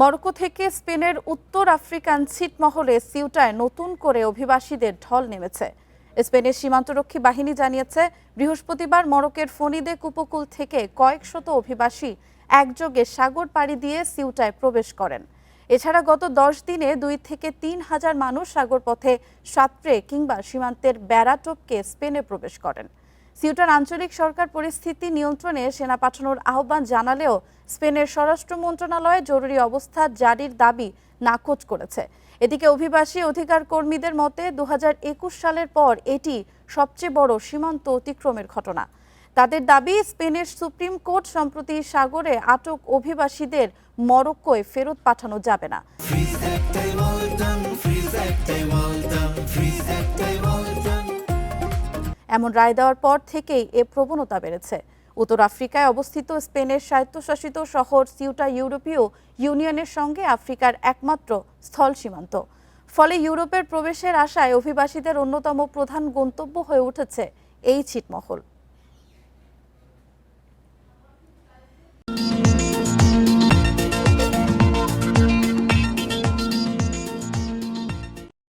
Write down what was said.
Morocco থেকে স্পেনের উত্তর আফ্রিকান ছিটমহলে সিউটায় নতুন করে অভিবাসীদের ঢল নেমেছে। স্পেনের সীমান্তরক্ষী বাহিনী জানিয়েছে, বৃহস্পতিবার মরক্কোর ফনিদেক উপকূল থেকে কয়েক শত অভিবাসী একযোগে সাগর পাড়ি দিয়ে সিউটায় প্রবেশ করেন। এছাড়া গত 10 দিনে 2 থেকে 3 হাজার মানুষ সাগরপথে সাঁতরে কিংবা সীমান্তের বেড়া টপকে স্পেনে প্রবেশ করেন। সিউটার আঞ্চলিক সরকার পরিস্থিতি নিয়ন্ত্রণে সেনা পাঠানোর আহ্বান জানালেও স্পেনের স্বরাষ্ট্র মন্ত্রণালয় জরুরি অবস্থা জারির দাবি নাকচ করেছে। এদিকে অভিবাসী অধিকার কর্মীদের মতে 2021 সালের পর এটি সবচেয়ে বড় সীমান্ত অতিক্রমের ঘটনা। তাদের দাবি, স্পেনের সুপ্রিম কোর্ট সম্প্রতি সাগরে আটক অভিবাসীদের মরক্কোয় ফেরত পাঠানো যাবে না। এমন রায় দেওয়ার পর থেকেই এ প্রবণতা বেড়েছে। উত্তর আফ্রিকায় অবস্থিত স্পেনের স্বায়ত্তশাসিত শহর সিউটা ইউরোপীয় ইউনিয়নের সঙ্গে আফ্রিকার একমাত্র স্থল সীমান্ত। ফলে ইউরোপের প্রবেশের আশায় অভিবাসীদের অন্যতম প্রধান গন্তব্য হয়ে উঠেছে এই ছিটমহল।